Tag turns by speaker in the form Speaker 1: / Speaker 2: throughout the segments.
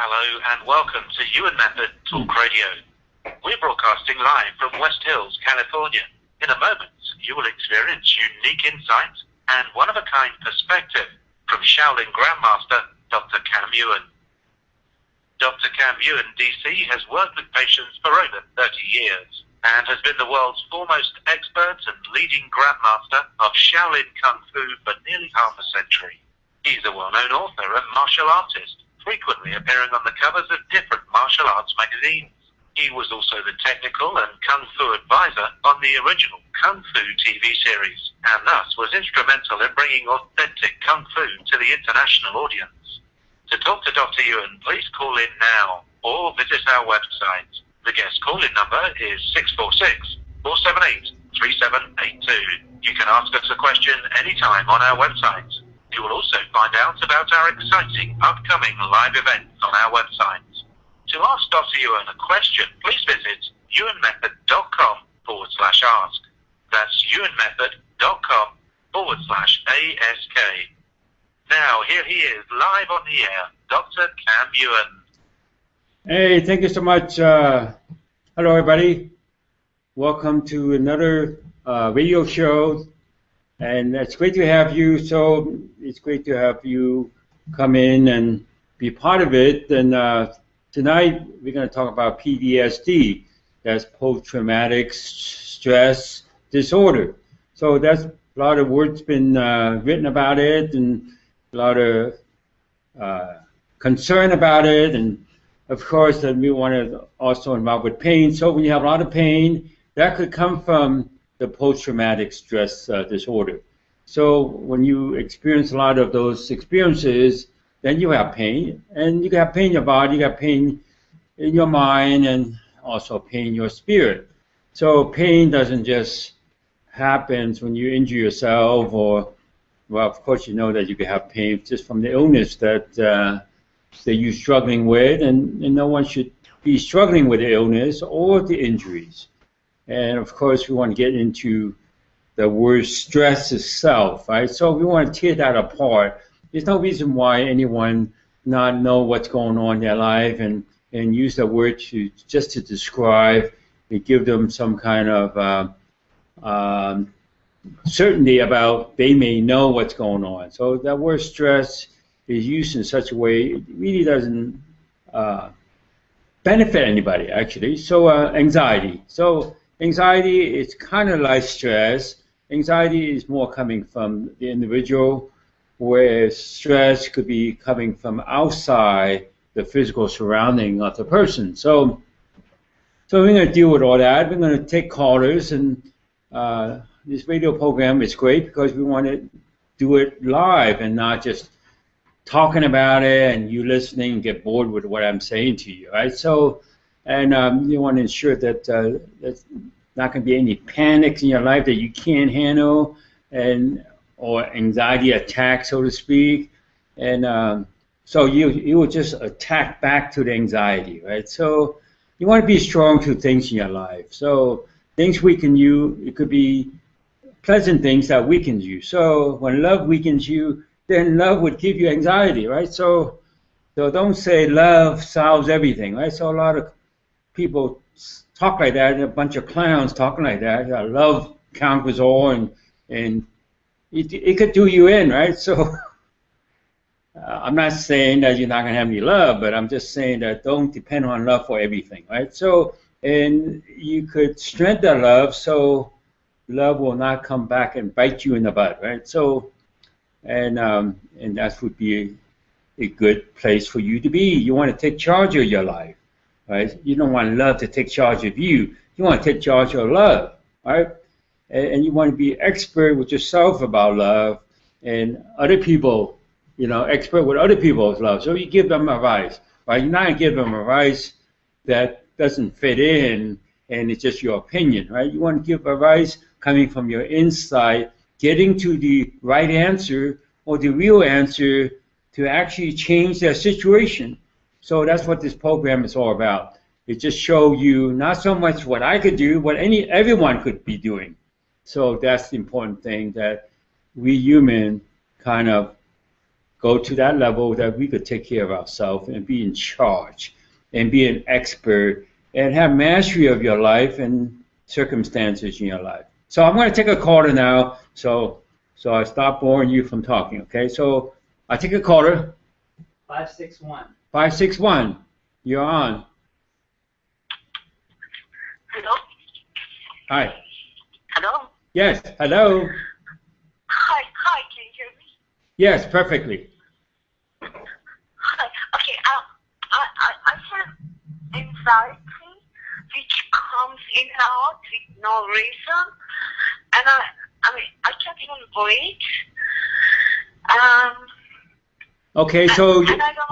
Speaker 1: Hello and welcome to Ewan Method Talk Radio. We're broadcasting live from West Hills, California. In a moment, you will experience unique insights and one-of-a-kind perspective from Shaolin Grandmaster Dr. Cam Ewan. Dr. Cam Ewan, DC, has worked with patients for over 30 years and has been the world's foremost expert and leading Grandmaster of Shaolin Kung Fu for nearly half a century. He's a well-known author and martial artist, frequently appearing on the covers of different martial arts magazines. He was also the technical and Kung Fu advisor on the original Kung Fu TV series, and thus was instrumental in bringing authentic Kung Fu to the international audience. To talk to Dr. Ewan, please call in now or visit our website. The guest call-in number is 646-478-3782. You can ask us a question anytime on our website. You will also find out about our exciting upcoming live events on our website. To ask Dr. Ewan a question, please visit ewanmethod.com/ask. That's ewanmethod.com/ASK. Now, here he is, live on the air, Dr. Cam Ewan.
Speaker 2: Hey, thank you so much. Hello, everybody. Welcome to another radio show. And it's great to have you. So it's great to have you come in and be part of it. And tonight we're going to talk about PTSD. That's post-traumatic stress disorder. So that's a lot of words been written about it, and a lot of concern about it. And of course, that we want to also involve with pain. So when you have a lot of pain, that could come from the post-traumatic stress disorder. So when you experience a lot of those experiences, then you have pain, and you have pain in your body, you have pain in your mind, and also pain in your spirit. So pain doesn't just happen when you injure yourself, or, well, of course you know that you can have pain just from the illness that you're struggling with, and no one should be struggling with the illness or the injuries. And of course, we want to get into the word stress itself, right? So we want to tear that apart. There's no reason why anyone not know what's going on in their life and use the word just to describe and give them some kind of certainty about they may know what's going on. So that word stress is used in such a way it really doesn't benefit anybody, actually. So anxiety. So anxiety is kind of like stress. Anxiety is more coming from the individual, whereas stress could be coming from outside the physical surrounding of the person. So we're going to deal with all that. We're going to take callers, and this radio program is great because we want to do it live and not just talking about it and you listening and get bored with what I'm saying to you, right? So, and you want to ensure that there's not going to be any panics in your life that you can't handle, or anxiety attack, so to speak. And so you will just attack back to the anxiety, right? So you want to be strong to things in your life. So things weaken you. It could be pleasant things that weaken you. So when love weakens you, then love would give you anxiety, right? So don't say love solves everything, right? So a lot of people talk like that, and a bunch of clowns talking like that. Love conquers all, and it could do you in, right? So I'm not saying that you're not going to have any love, but I'm just saying that don't depend on love for everything, right? So, and you could strengthen love so love will not come back and bite you in the butt, right? So, and that would be a good place for you to be. You want to take charge of your life, right? You don't want love to take charge of you. You want to take charge of love, right? And you want to be expert with yourself about love, and other people, expert with other people's love. So you give them advice, right? You're not going to give them advice that doesn't fit in and it's just your opinion, right? You want to give advice coming from your inside, getting to the right answer or the real answer to actually change their situation. So that's what this program is all about. It just shows you not so much what I could do, what everyone could be doing. So that's the important thing, that we human kind of go to that level that we could take care of ourselves and be in charge and be an expert and have mastery of your life and circumstances in your life. So I'm going to take a caller now, so I stop boring you from talking, okay? So I take a caller.
Speaker 3: 561.
Speaker 2: 561, you're on.
Speaker 4: Hello?
Speaker 2: Hi.
Speaker 4: Hello?
Speaker 2: Yes, hello.
Speaker 4: Hi, can you hear me?
Speaker 2: Yes, perfectly.
Speaker 4: Hi, okay, I have anxiety which comes in and out with no reason, and I can't even breathe.
Speaker 2: Okay, so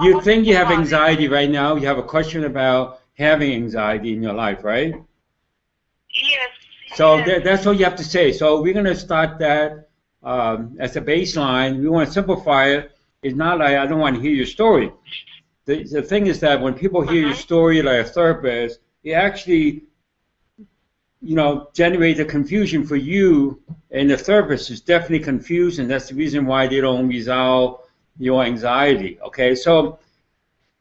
Speaker 2: you think you have
Speaker 4: about
Speaker 2: anxiety right now. You have a question about having anxiety in your life, right?
Speaker 4: Yes.
Speaker 2: So
Speaker 4: yes.
Speaker 2: that's what you have to say. So we're going to start that as a baseline. We want to simplify it. It's not like I don't want to hear your story. The thing is that when people hear your story like a therapist, it actually, generates a confusion for you, and the therapist is definitely confused, and that's the reason why they don't resolve your anxiety. Okay, so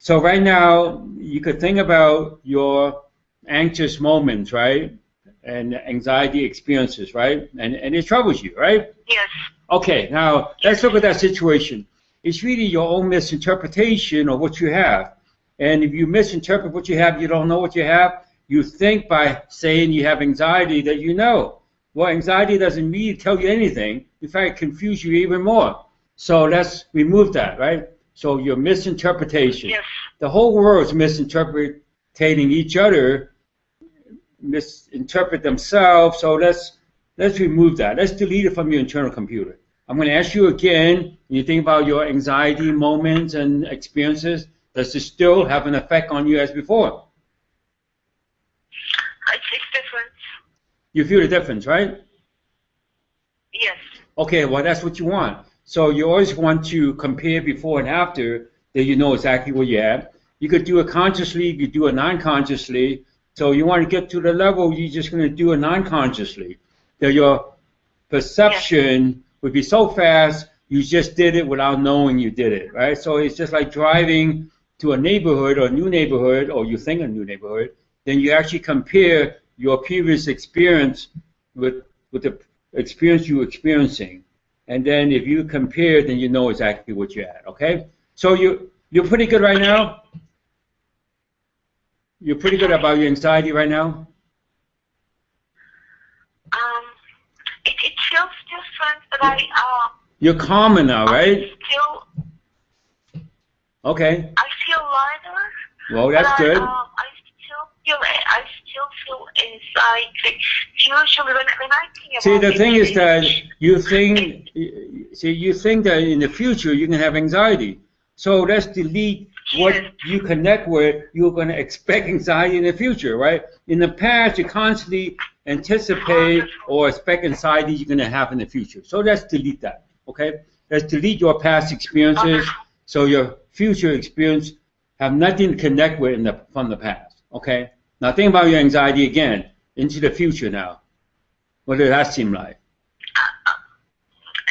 Speaker 2: right now you could think about your anxious moments, right, and anxiety experiences, right, and it troubles you, right?
Speaker 4: Yes.
Speaker 2: Okay, now let's look at that situation. It's really your own misinterpretation of what you have, and if you misinterpret what you have, you don't know what you have. You think by saying you have anxiety that you know. Well, anxiety doesn't really tell you anything. In fact, it confuses you even more. So let's remove that, right? So your misinterpretation.
Speaker 4: Yes.
Speaker 2: The whole world is misinterpreting each other, misinterpret themselves. So let's remove that. Let's delete it from your internal computer. I'm going to ask you again, when you think about your anxiety moments and experiences, does it still have an effect on you as before?
Speaker 4: It's different.
Speaker 2: You feel the difference, right?
Speaker 4: Yes.
Speaker 2: Okay, well, that's what you want. So you always want to compare before and after, that you know exactly where you're at. You could do it consciously, you could do it non-consciously. So you want to get to the level you're just going to do it non-consciously. That your perception would be so fast, you just did it without knowing you did it, right? So it's just like driving to a neighborhood or a new neighborhood, or you think a new neighborhood, then you actually compare your previous experience with the experience you're experiencing. And then if you compare, then you know exactly what you're at, okay? So you're pretty good right now? You're pretty good about your anxiety right now?
Speaker 4: It feels different, but
Speaker 2: You're calmer now, right?
Speaker 4: Okay.
Speaker 2: Okay.
Speaker 4: I feel lighter.
Speaker 2: Well, that's good.
Speaker 4: I still feel anxiety. Usually when I think about
Speaker 2: See, the thing is that you think that in the future you can have anxiety. So let's delete what you connect with. You're going to expect anxiety in the future, right? In the past, you constantly anticipate or expect anxiety you're going to have in the future. So let's delete that, okay? Let's delete your past experiences so your future experience have nothing to connect with from the past, okay? Now think about your anxiety again into the future now. What does that seem like?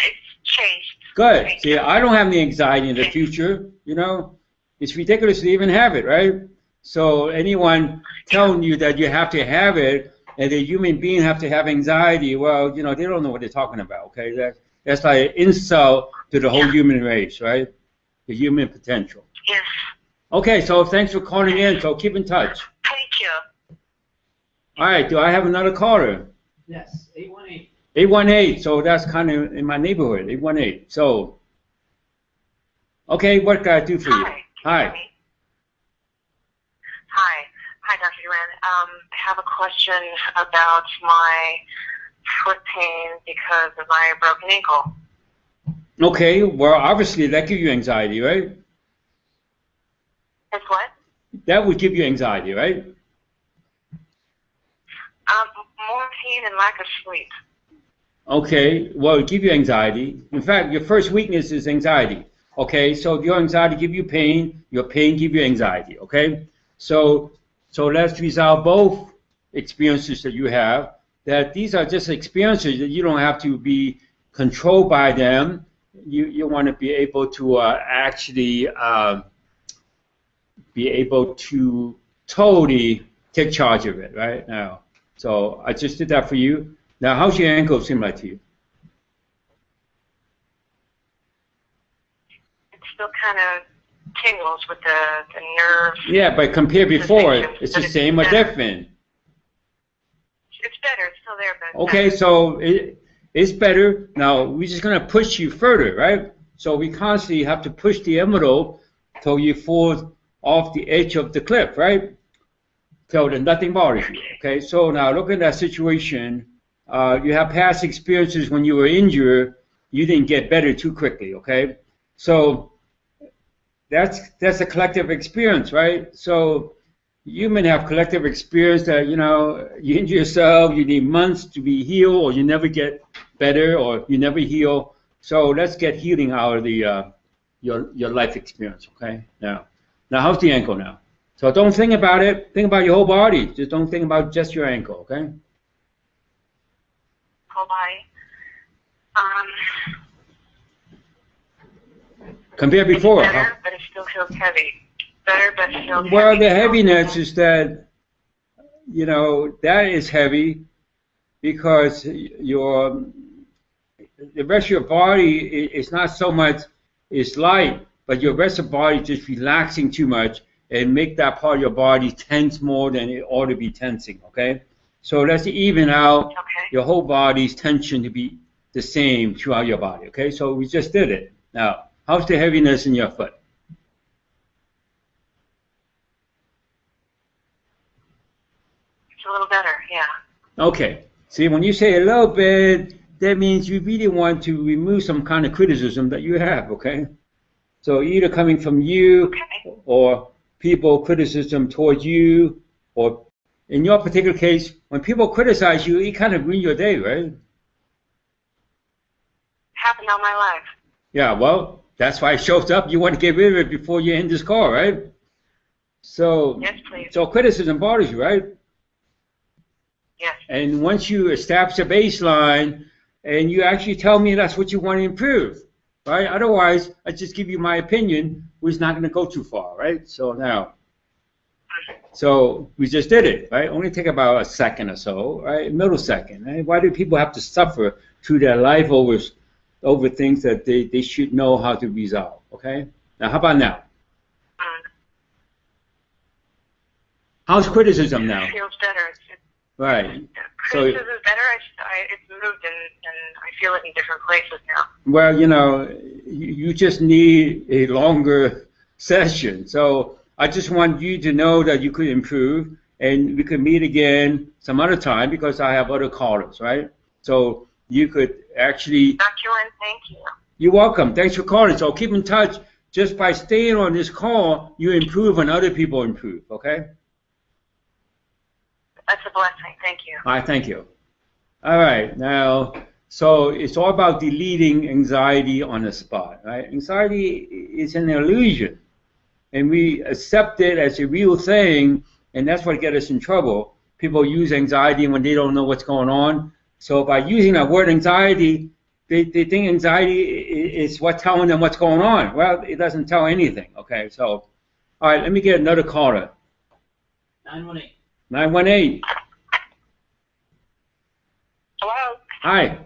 Speaker 4: It's changed.
Speaker 2: Good. See, I don't have any anxiety in the future, It's ridiculous to even have it, right? So anyone telling you that you have to have it and that human beings have to have anxiety, well, they don't know what they're talking about, okay? That's like an insult to the whole human race, right? The human potential.
Speaker 4: Yes.
Speaker 2: Okay, so thanks for calling in. So keep in touch.
Speaker 4: Thank you.
Speaker 2: All right, do I have another caller?
Speaker 3: Yes, 818.
Speaker 2: 818, so that's kind of in my neighborhood, 818. So, okay, what can I do for you?
Speaker 4: Hi. Hi, Dr. Duran. I have a question about my foot pain because of my broken ankle.
Speaker 2: Okay, well, obviously that gives you anxiety, right?
Speaker 4: It's what?
Speaker 2: That would give you anxiety, right?
Speaker 4: More pain and lack of sleep.
Speaker 2: Okay, well, it give you anxiety. In fact, your first weakness is anxiety. Okay, so if your anxiety give you pain, your pain give you anxiety. Okay, so let's resolve both experiences that you have. That these are just experiences that you don't have to be controlled by them. you want to be able to actually be able to totally take charge of it right now. So I just did that for you. Now, how's your ankle seem like to you?
Speaker 4: It still kind of tingles with the nerve.
Speaker 2: Yeah, but compare before, it's the same or different?
Speaker 4: It's better. It's still there, but
Speaker 2: Okay, so it's better. Now, we're just going to push you further, right? So we constantly have to push the envelope till you fall off the edge of the cliff, right? Till nothing bothers you, okay? So now look at that situation. You have past experiences when you were injured. You didn't get better too quickly, okay? So that's a collective experience, right? So you may have collective experience that, you injure yourself, you need months to be healed, or you never get better, or you never heal. So let's get healing out of the your life experience, okay? Now how's the ankle now? So don't think about it. Think about your whole body. Just don't think about just your ankle, okay?
Speaker 4: whole body.
Speaker 2: Compare before.
Speaker 4: It's better, but it still feels heavy. Better, but it feels
Speaker 2: Well,
Speaker 4: heavy.
Speaker 2: the heaviness is that, that is heavy because the rest of your body is not so much, it's light, but your rest of the body is just relaxing too much and make that part of your body tense more than it ought to be tensing, okay? So let's even out your whole body's tension to be the same throughout your body, okay? So we just did it. Now, how's the heaviness in your foot?
Speaker 4: It's a little better, yeah.
Speaker 2: Okay. See, when you say a little bit, that means you really want to remove some kind of criticism that you have, okay? So either coming from you or people criticism towards you, or in your particular case, when people criticize you, it kind of ruins your day, right?
Speaker 4: Happened all my life.
Speaker 2: Yeah, well, that's why it shows up. You want to get rid of it before you end this call, right? So,
Speaker 4: yes, please.
Speaker 2: So criticism bothers you, right?
Speaker 4: Yes.
Speaker 2: And once you establish a baseline and you actually tell me that's what you want to improve, right? Otherwise, I just give you my opinion, which is not going to go too far, right? So now, so we just did it, right? Only take about a second or so, right? Millisecond, right? Why do people have to suffer through their life over things that they should know how to resolve, okay? Now, how about now? How's criticism now?
Speaker 4: It feels better.
Speaker 2: Right.
Speaker 4: Criticism is better. It's moved and I feel it in different places now.
Speaker 2: Well, you just need a longer session. So I just want you to know that you could improve, and we could meet again some other time because I have other callers, right? So you could actually...
Speaker 4: Dr. Lynn, thank you.
Speaker 2: You're welcome. Thanks for calling. So keep in touch. Just by staying on this call, you improve and other people improve, okay?
Speaker 4: That's a blessing. Thank you.
Speaker 2: All right, thank you. All right, now, so it's all about deleting anxiety on the spot, right? Anxiety is an illusion, and we accept it as a real thing, and that's what gets us in trouble. People use anxiety when they don't know what's going on. So by using that word anxiety, they think anxiety is what's telling them what's going on. Well, it doesn't tell anything, okay? So, all right, let me get another caller.
Speaker 3: 918.
Speaker 2: 918.
Speaker 4: Hello?
Speaker 2: Hi.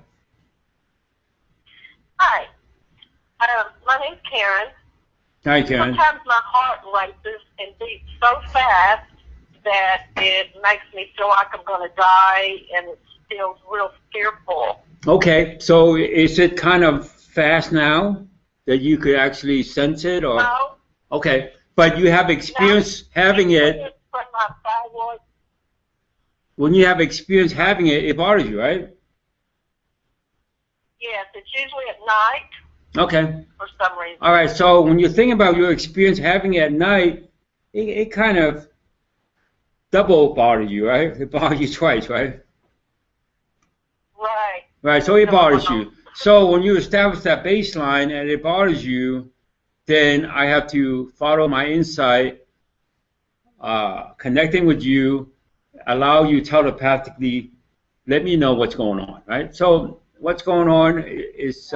Speaker 4: Hi. My name's Karen.
Speaker 2: Hi, Karen.
Speaker 4: Sometimes my heart races and beats so fast that it makes me feel like I'm going to die, and it feels real fearful.
Speaker 2: Okay, so is it kind of fast now that you could actually sense it, or?
Speaker 4: No.
Speaker 2: Okay, but you have experience having it. When you have experience having it, it bothers you, right?
Speaker 4: Yes, it's usually at night.
Speaker 2: Okay.
Speaker 4: For some reason.
Speaker 2: All right, so when you think about your experience having it at night, it kind of double bothers you, right? It bothers you twice, right?
Speaker 4: Right.
Speaker 2: Right, so it bothers you. So when you establish that baseline and it bothers you, then I have to follow my insight, connecting with you, allow you telepathically, let me know what's going on, right? So what's going on is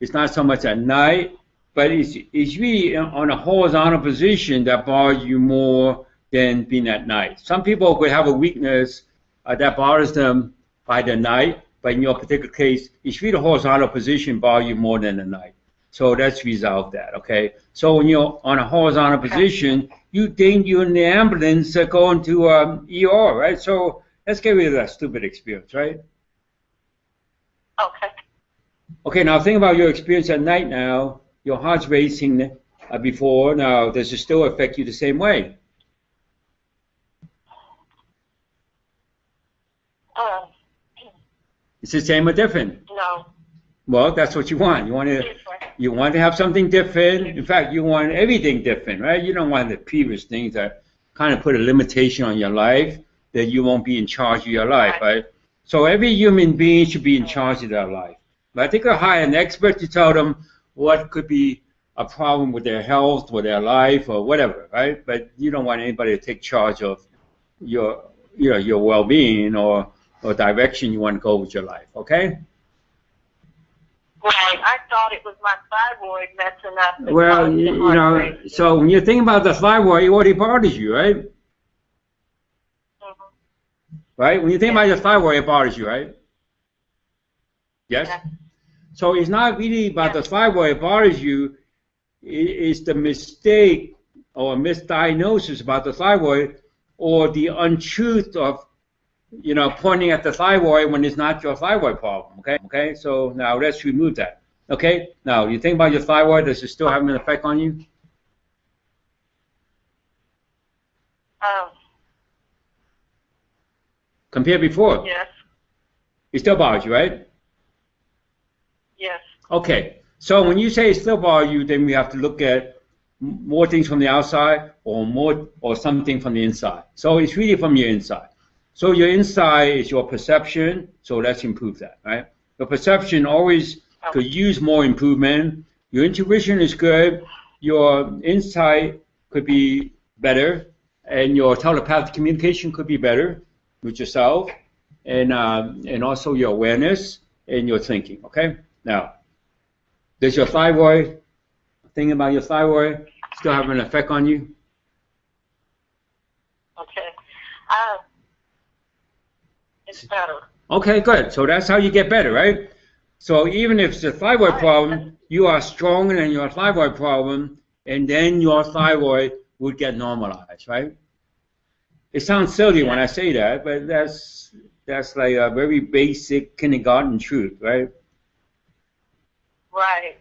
Speaker 2: It's not so much at night, but it's really on a horizontal position that bothers you more than being at night. Some people could have a weakness that bothers them by the night, but in your particular case, it's really the horizontal position bothers you more than the night. So let's resolve that, okay? So when you're on a horizontal position, you think you're in the ambulance going to ER, right? So let's get rid of that stupid experience, right?
Speaker 4: Okay.
Speaker 2: Okay, now think about your experience at night now. Your heart's racing before. Now, does it still affect you the same way? Is it the same or different?
Speaker 4: No.
Speaker 2: Well, that's what you want. You want to have something different. In fact, you want everything different, right? You don't want the previous things that kind of put a limitation on your life that you won't be in charge of your life, right? So every human being should be in charge of their life. But I think I hire an expert to tell them what could be a problem with their health or their life or whatever, right? But you don't want anybody to take charge of your well-being or direction you want to go with your life, okay?
Speaker 4: Right. I thought it was my thyroid messing up.
Speaker 2: Well, so when you think about the thyroid, it already bothers you, right?
Speaker 4: Mm-hmm.
Speaker 2: Right? When you think about your thyroid, it bothers you, right? Yes?
Speaker 4: Yeah.
Speaker 2: So it's not really about the thyroid, it bothers you. It's the mistake or misdiagnosis about the thyroid or the untruth of pointing at the thyroid when it's not your thyroid problem, okay? So now let's remove that, okay? Now, you think about your thyroid, does it still have an effect on you? Compared before?
Speaker 4: Yes.
Speaker 2: It still bothers you, right?
Speaker 4: Yes.
Speaker 2: Okay, so when you say it still bothers you, then we have to look at more things from the outside or something from the inside. So it's really from your inside. So your inside is your perception, so let's improve that, right? Your perception always could use more improvement. Your intuition is good. Your insight could be better. And your telepathic communication could be better with yourself. And also your awareness and your thinking, okay? Now, does your thyroid, thinking about your thyroid, still have an effect on you?
Speaker 4: Okay. It's better.
Speaker 2: Okay, good. So that's how you get better, right? So even if it's a thyroid problem, you are stronger than your thyroid problem, and then your thyroid would get normalized, right? It sounds silly when I say that, but that's like a very basic kindergarten truth, right?
Speaker 4: Right.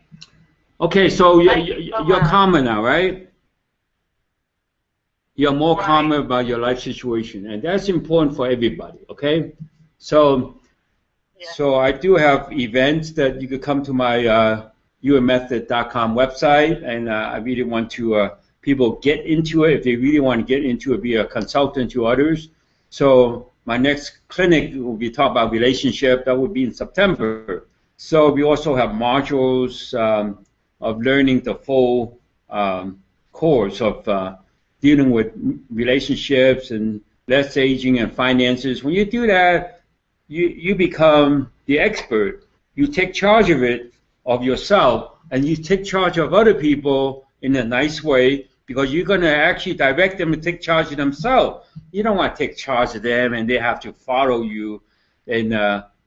Speaker 2: Okay, so you're calmer now, right? You're more calmer about your life situation, and that's important for everybody, okay? So I do have events that you could come to my yourmethod.com website, and I really want to people get into it if they really want to get into it, be a consultant to others. So my next clinic will be talking about relationship. That would be in September. So we also have modules of learning the full course of dealing with relationships and less aging and finances. When you do that, you become the expert. You take charge of yourself, and you take charge of other people in a nice way, because you're going to actually direct them to take charge of themselves. You don't want to take charge of them and they have to follow you and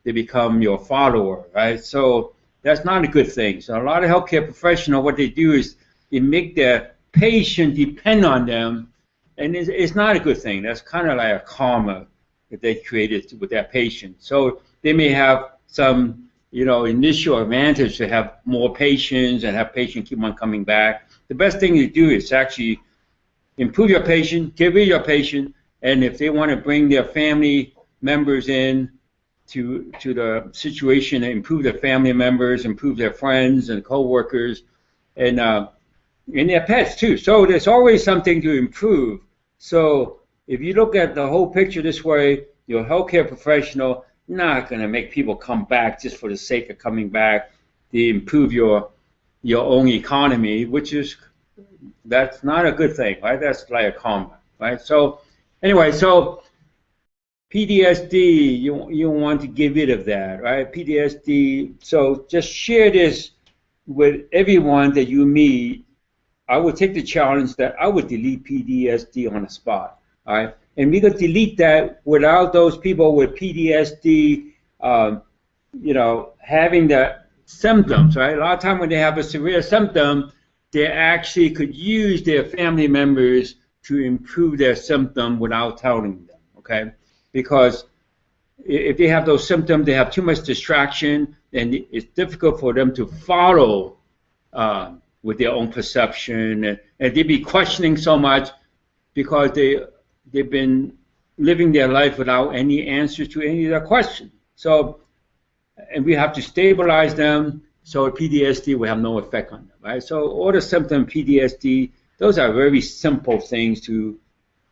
Speaker 2: they become your follower, right? So that's not a good thing. So a lot of healthcare professionals, what they do is they make their patient depend on them, and it's not a good thing. That's kind of like a karma that they created with their patient. So they may have some, initial advantage to have more patients and have patients keep on coming back. The best thing to do is actually improve your patient, get rid of your patient, and if they want to bring their family members in to the situation, improve their family members, improve their friends and co-workers, and their pets too. So there's always something to improve. So if you look at the whole picture this way, your healthcare professional not going to make people come back just for the sake of coming back to improve your own economy, that's not a good thing, right? That's like a karma, right? So anyway, so PTSD, you want to get rid of that, right? PTSD, so just share this with everyone that you meet, I would take the challenge that I would delete PTSD on the spot. All right, and we could delete that without those people with PTSD, having the symptoms. Right, a lot of time when they have a severe symptom, they actually could use their family members to improve their symptom without telling them. Okay, because if they have those symptoms, they have too much distraction, and it's difficult for them to follow with their own perception, and they be questioning so much because they've been living their life without any answers to any of their questions. So, and we have to stabilize them so PTSD will have no effect on them, right? So all the symptoms PTSD, those are very simple things to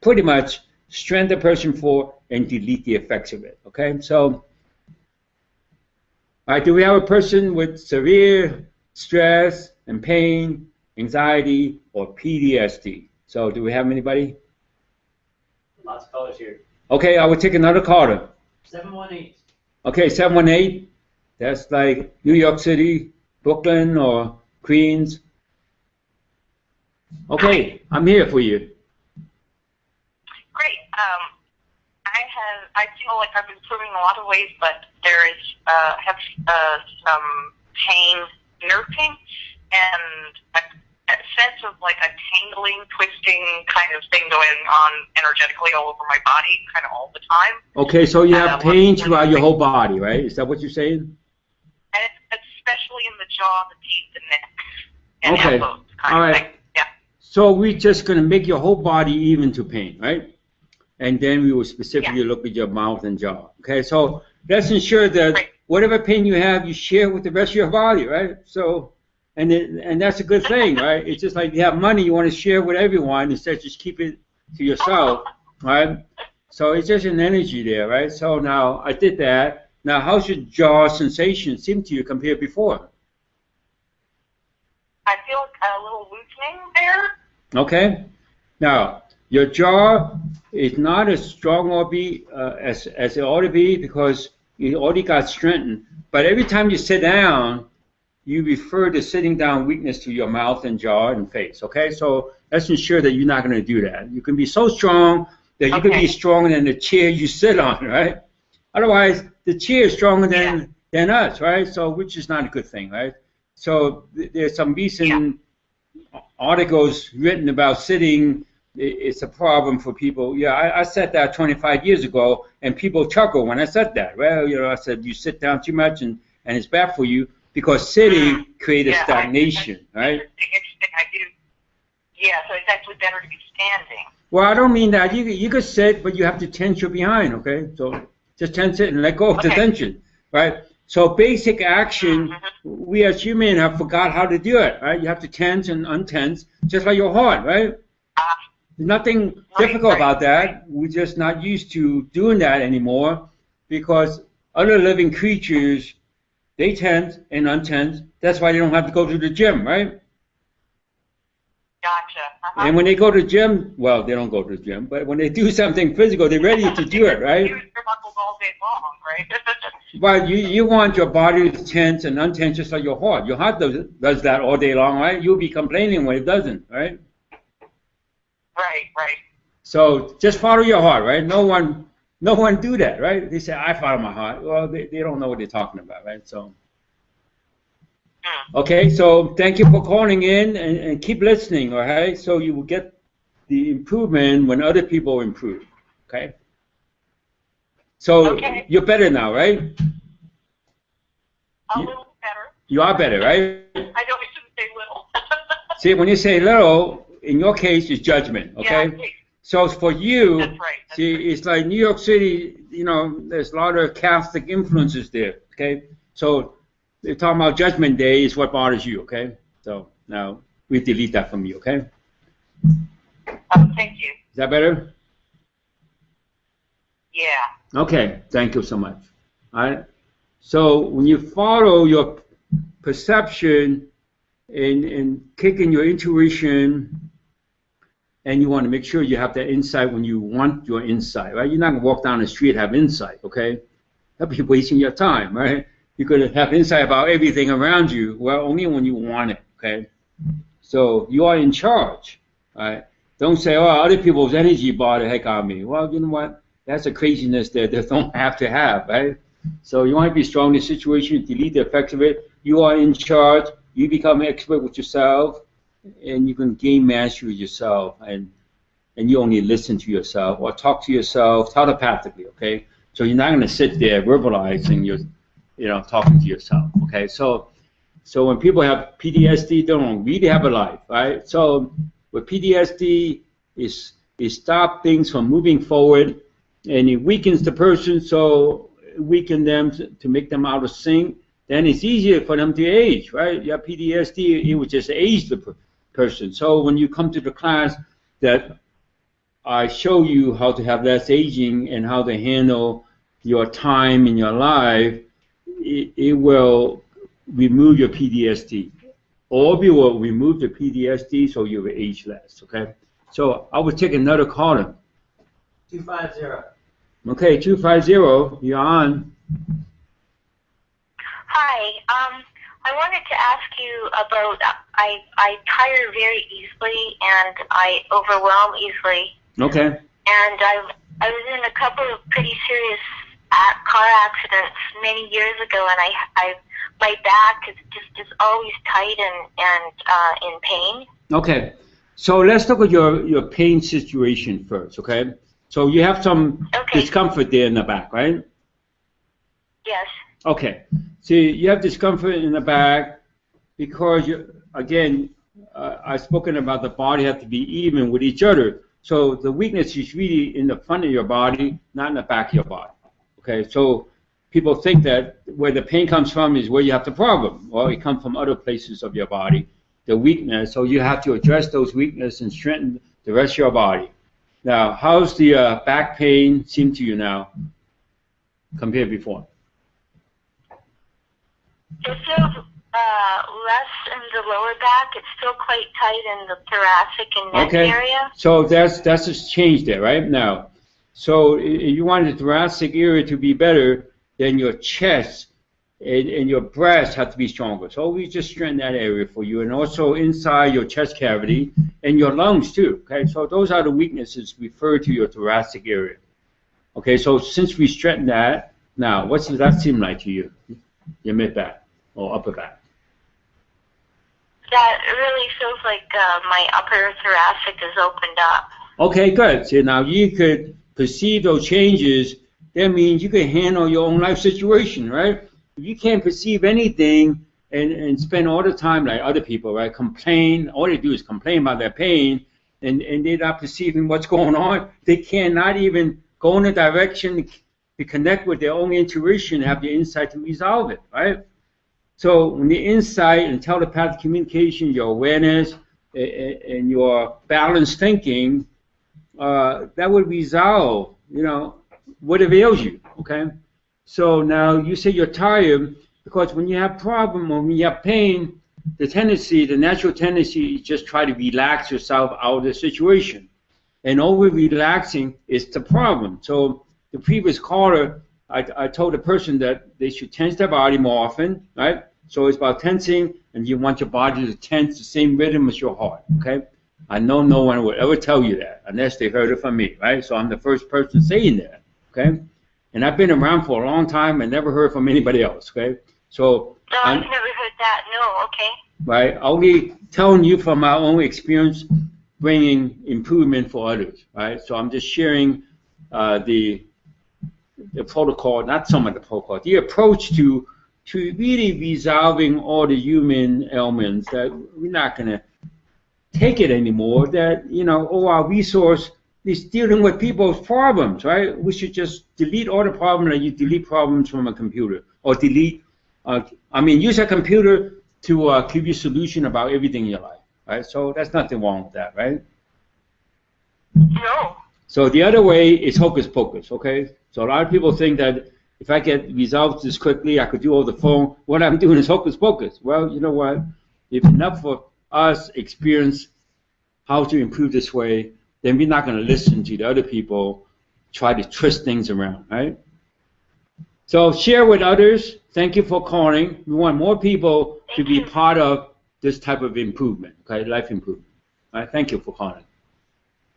Speaker 2: pretty much strengthen the person for and delete the effects of it, okay? So, all right, do we have a person with severe stress and pain, anxiety, or PTSD? So do we have anybody?
Speaker 3: Lots of callers here.
Speaker 2: Okay, I will take another caller.
Speaker 3: 718.
Speaker 2: Okay, 718. That's like New York City, Brooklyn, or Queens. Okay, I'm here for you.
Speaker 4: Great. I feel like I've been improving in a lot of ways, but there is have some pain, nerve pain, and a sense of like a tingling, twisting kind of thing going on energetically all over my body, kind of all the time.
Speaker 2: Okay, so you have pain throughout your whole body, right? Is that what you're saying?
Speaker 4: And it's especially in the jaw, the teeth, the neck, and
Speaker 2: okay.
Speaker 4: elbows. Kind
Speaker 2: all
Speaker 4: of
Speaker 2: right.
Speaker 4: thing. Yeah.
Speaker 2: So we're just going to make your whole body even to pain, right? And then we will specifically look at your mouth and jaw. Okay, so let's ensure that whatever pain you have, you share with the rest of your body, right? So, and that's a good thing, right? It's just like you have money, you want to share with everyone instead of just keep it to yourself, right? So it's just an energy there, right? So now I did that. Now, how's your jaw sensation seem to you compared to before?
Speaker 4: I feel a little loosening there.
Speaker 2: Okay. Now, your jaw is not as strong or as it ought to be because you already got strengthened. But every time you sit down, you refer the sitting down weakness to your mouth and jaw and face. Okay, so let's ensure that you're not going to do that. You can be so strong that you can be stronger than the chair you sit on, right? Otherwise, the chair is stronger than us, right? So, which is not a good thing, right? So there's some recent articles written about sitting. It's a problem for people. Yeah, I said that 25 years ago, and people chuckle when I said that. Well, I said you sit down too much, and it's bad for you because sitting creates stagnation, right?
Speaker 4: Interesting. I do. Yeah, so it's actually better to be standing.
Speaker 2: Well, I don't mean that. You could sit, but you have to tense your behind, okay? So just tense it and let go of the tension, right? So basic action, we as humans have forgot how to do it, right? You have to tense and untense, just like your heart, right? There's nothing difficult about that. We're just not used to doing that anymore because other living creatures, they tense and untense. That's why they don't have to go to the gym, right?
Speaker 4: Gotcha.
Speaker 2: And when they go to the gym, well, they don't go to the gym, but when they do something physical, they're ready to do it, right?
Speaker 4: Use your muscles all day long, right?
Speaker 2: But you want your body to tense and untense just like your heart. Your heart does that all day long, right? You'll be complaining when it doesn't, right?
Speaker 4: Right.
Speaker 2: So just follow your heart, right? No one do that, right? They say, I follow my heart. Well, they don't know what they're talking about, right? So, okay, so thank you for calling in and keep listening, all right? So you will get the improvement when other people improve, okay? So you're better now, right?
Speaker 4: A little better.
Speaker 2: You are better, right?
Speaker 4: I shouldn't say little.
Speaker 2: See, when you say little, in your case, it's judgment, okay?
Speaker 4: Yeah,
Speaker 2: so for you,
Speaker 4: that's right.
Speaker 2: It's like New York City, there's a lot of Catholic influences there, okay? So they're talking about Judgment Day is what bothers you, okay? So now we delete that from you, okay?
Speaker 4: Thank you.
Speaker 2: Is that better?
Speaker 4: Yeah.
Speaker 2: Okay, thank you so much. All right. So when you follow your perception and kick in your intuition, and you want to make sure you have that insight when you want your insight, right? You're not going to walk down the street and have insight, okay? That'd be wasting your time, right? you could have insight about everything around you. Well, only when you want it. Okay. So you are in charge. Right. Don't say, oh, other people's energy brought the heck out of me. Well, you know what? That's a craziness that they don't have to have, right? So you want to be strong in the situation, delete the effects of it. You are in charge. You become an expert with yourself, and you can gain mastery with yourself, and you only listen to yourself or talk to yourself telepathically, okay? So you're not going to sit there verbalizing your, talking to yourself, okay? So when people have PTSD, they don't really have a life, right? So with PTSD, it stops things from moving forward, and it weakens the person, so it weakens them to make them out of sync. Then it's easier for them to age, right? You have PTSD, it would just age the person. So when you come to the class that I show you how to have less aging and how to handle your time in your life, it will remove your PTSD. All of you will remove the PTSD so you will age less, okay? So I will take another caller.
Speaker 3: 250.
Speaker 2: Okay, 250, you're on.
Speaker 5: Hi. I wanted to ask you about, I tire very easily and I overwhelm easily.
Speaker 2: Okay.
Speaker 5: And I was in a couple of pretty serious car accidents many years ago, and my back is always tight and in pain.
Speaker 2: Okay. So let's look at your pain situation first, okay? So you have some discomfort there in the back, right?
Speaker 5: Yes.
Speaker 2: Okay. See, you have discomfort in the back because, I've spoken about the body have to be even with each other. So the weakness is really in the front of your body, not in the back of your body. Okay, so people think that where the pain comes from is where you have the problem. Well, it comes from other places of your body, the weakness. So you have to address those weaknesses and strengthen the rest of your body. Now, how's the back pain seem to you now compared to before?
Speaker 5: It feels less in the lower back. It's still quite tight in the thoracic and neck area.
Speaker 2: So that's just change there, right? Now, so you want the thoracic area to be better, then your chest and your breast have to be stronger. So we just strengthen that area for you, and also inside your chest cavity and your lungs too. Okay, so those are the weaknesses referred to your thoracic area. Okay, so since we strengthen that, now what's that seem like to you? Your mid back or upper back?
Speaker 5: That really feels like my upper thoracic is opened up.
Speaker 2: Okay, good. So now you could perceive those changes. That means you can handle your own life situation, right? If you can't perceive anything and spend all the time like other people, right? Complain. All they do is complain about their pain, and they're not perceiving what's going on. They cannot even go in a direction to connect with their own intuition, have the insight to resolve it, right? So when the insight and telepathic communication, your awareness, and your balanced thinking, that would resolve, what ails you, okay? So now you say you're tired because when you have problem or when you have pain, the natural tendency is just try to relax yourself out of the situation. And over-relaxing is the problem. So the previous caller, I told the person that they should tense their body more often, right? So it's about tensing, and you want your body to tense the same rhythm as your heart, okay? I know no one would ever tell you that unless they heard it from me, right? So I'm the first person saying that, okay? And I've been around for a long time and never heard from anybody else, okay? So
Speaker 5: no, I've never heard that. No, okay.
Speaker 2: Right, only telling you from my own experience, bringing improvement for others, right? So I'm just sharing the protocol, not some of the protocol, the approach to really resolving all the human ailments that we're not going to take it anymore, that, all our resource is dealing with people's problems, right? We should just delete all the problems, like you delete problems from a computer, or use a computer to give you a solution about everything in your life, right? So that's nothing wrong with that, right?
Speaker 5: No.
Speaker 2: So the other way is hocus pocus, okay? So a lot of people think that if I get results this quickly, I could do over the phone. What I'm doing is hocus pocus. Well, you know what? If enough of us experience how to improve this way, then we're not going to listen to the other people try to twist things around, right? So share with others. Thank you for calling. We want more people to be part of this type of improvement, okay, life improvement. All right, thank you for calling.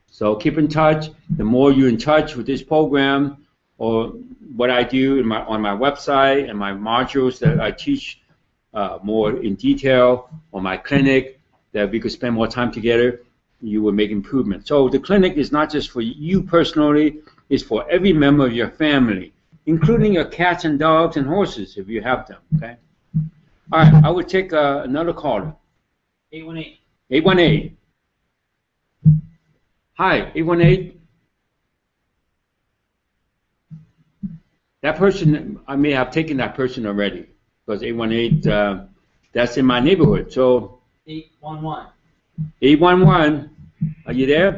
Speaker 2: So keep in touch. The more you're in touch with this program or what I do on my website and my modules that I teach more in detail, or my clinic that we could spend more time together, you will make improvement. So the clinic is not just for you personally, it's for every member of your family, including your cats and dogs and horses if you have them, okay? All right, I would take another caller.
Speaker 3: 818.
Speaker 2: 818. Hi, 818. That person, I may have taken that person already, because 818, that's in my neighborhood. So
Speaker 3: 811.
Speaker 2: 811, are you there?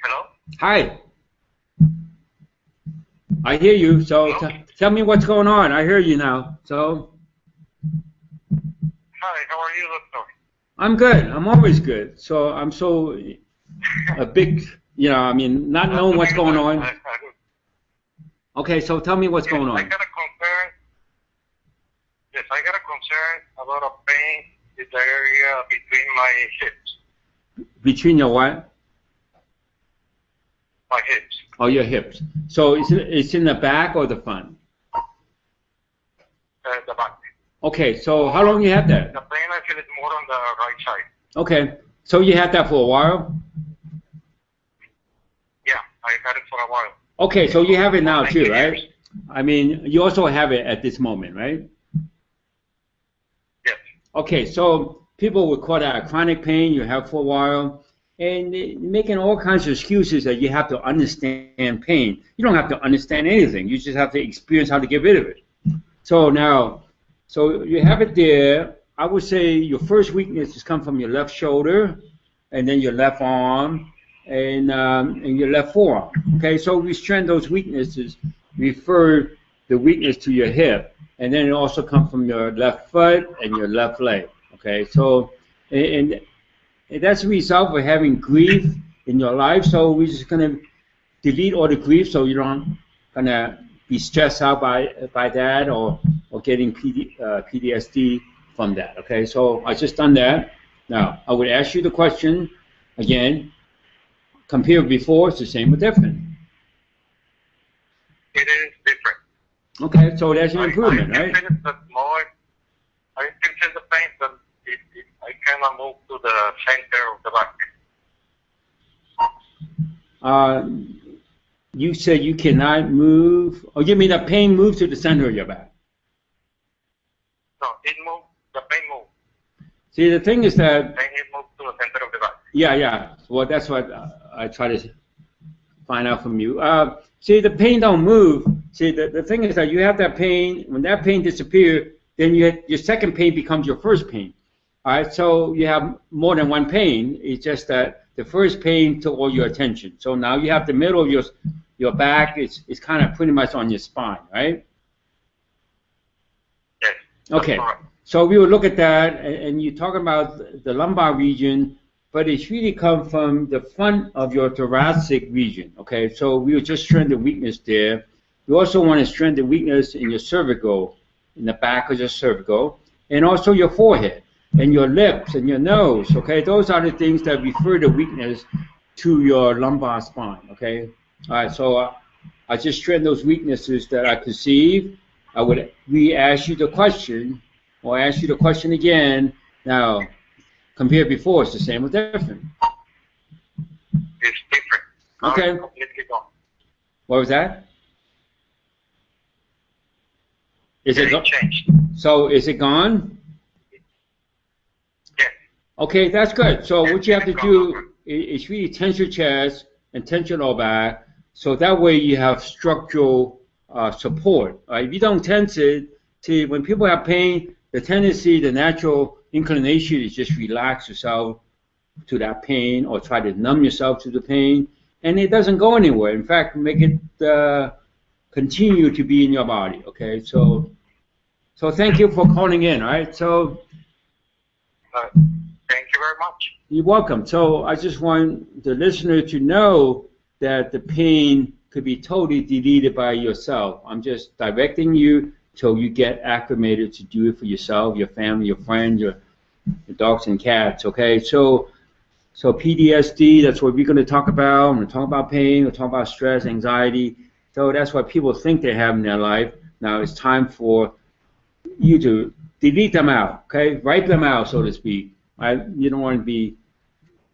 Speaker 1: Hello?
Speaker 2: Hi. I hear you. So tell me what's going on. I hear you now. So.
Speaker 1: Hi, how are you, doctor?
Speaker 2: I'm good. I'm always good. So I'm so a big, I mean, not knowing what's going on. Okay, so tell me what's going on.
Speaker 1: I got a concern. Yes, I got a concern about a pain in the area between my hips.
Speaker 2: Between your what?
Speaker 1: My hips.
Speaker 2: Oh, your hips. So it's in the back or the front?
Speaker 1: The back.
Speaker 2: Okay, so how long you had that?
Speaker 1: The pain, I feel it more on the right side.
Speaker 2: Okay, so you had that for a while?
Speaker 1: Yeah, I had it for a while.
Speaker 2: Okay, so you have it now too, right?
Speaker 1: Years.
Speaker 2: I mean, you also have it at this moment, right?
Speaker 1: Yes.
Speaker 2: Okay, so people would call that a chronic pain you have for a while, and making all kinds of excuses that you have to understand pain. You don't have to understand anything. You just have to experience how to get rid of it. So now, so you have it there. I would say your first weakness has come from your left shoulder, and then your left arm, and your left forearm. Okay, so we strand those weaknesses, refer the weakness to your hip, and then it also comes from your left foot and your left leg. Okay, so and that's a result of having grief in your life. So we're just gonna delete all the grief, so you don't gonna be stressed out by that or getting PTSD from that. Okay, so I just done that. Now I would ask you the question again. Compare before, it's the same or different?
Speaker 1: It is different.
Speaker 2: Okay, so that's an improvement,
Speaker 1: I
Speaker 2: right?
Speaker 1: can feel it, but more, I can feel the pain, but I cannot move to the center of the back.
Speaker 2: You said you cannot move. Oh, you mean the pain moves to the center of your back?
Speaker 1: No, it moved. The pain moved.
Speaker 2: See, the thing is that.
Speaker 1: Pain it moved to the center of the back.
Speaker 2: Yeah. Well, that's what I try to find out from you. See, the pain don't move. See, the thing is that you have that pain. When that pain disappears, then your second pain becomes your first pain. All right, so you have more than one pain. It's just that the first pain took all your attention. So now you have the middle of your back. It's kind of pretty much on your spine, right?
Speaker 1: Yes.
Speaker 2: Okay.
Speaker 1: Correct.
Speaker 2: So we will look at that, and you talk about the lumbar region, but it's really come from the front of your thoracic region. Okay, so we will just strengthen the weakness there. You also want to strengthen the weakness in your cervical, in the back of your cervical, and also your forehead, and your lips, and your nose. Okay, those are the things that refer the weakness to your lumbar spine. Okay, all right. So I just strengthen those weaknesses that I perceive. I would re-ask you the question, or ask you the question again. Now, compare before, it's the same or different?
Speaker 1: It's different.
Speaker 2: Okay.
Speaker 1: It's completely gone.
Speaker 2: What was that? Is it
Speaker 1: changed?
Speaker 2: So is it gone?
Speaker 1: Yes.
Speaker 2: Okay, that's good. So what you have to do is really tense your chest and tense your lower back, so that way you have structural support. If you don't tense it, see, when people have pain, the tendency, the natural inclination is just relax yourself to that pain or try to numb yourself to the pain, and it doesn't go anywhere. In fact, make it continue to be in your body. Okay, so thank you for calling in. All right, so
Speaker 1: Thank you very much.
Speaker 2: you're welcome. So I just want the listener to know that the pain could be totally deleted by yourself. I'm just directing you so you get acclimated to do it for yourself, your family, your friends, your dogs and cats, okay? So PTSD, that's what we're going to talk about. I'm going to talk about pain, we'll talk about stress, anxiety. So that's what people think they have in their life. Now it's time for you to delete them out, okay? Wipe them out, so to speak. Right? You don't want to be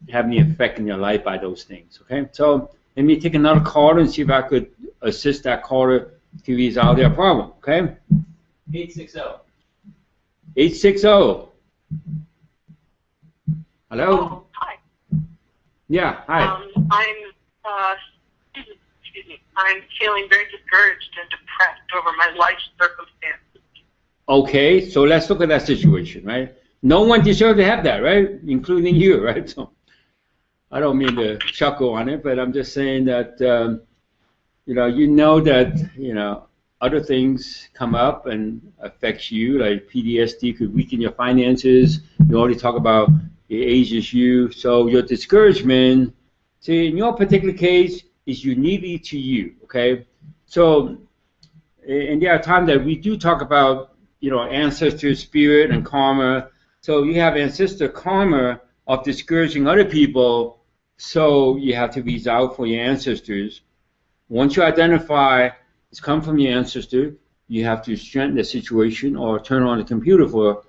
Speaker 2: having any effect in your life by those things, okay? So let me take another caller and see if I could assist that caller to resolve their problem, okay?
Speaker 3: 860.
Speaker 2: 860. Hello?
Speaker 4: Oh, hi.
Speaker 2: Yeah, hi.
Speaker 4: I'm feeling very discouraged and depressed over my life circumstances.
Speaker 2: Okay, so let's look at that situation, right? No one deserves to have that, right? Including you, right? So I don't mean to chuckle on it, but I'm just saying that, you know that, other things come up and affects you, like PTSD could weaken your finances. You already talk about it ages you. So your discouragement, see, in your particular case, is uniquely to you, okay? So, and there are times that we do talk about, ancestor spirit and karma. So you have ancestor karma of discouraging other people, so you have to reach out for your ancestors. Once you identify it's come from your ancestor, you have to strengthen the situation or turn on the computer for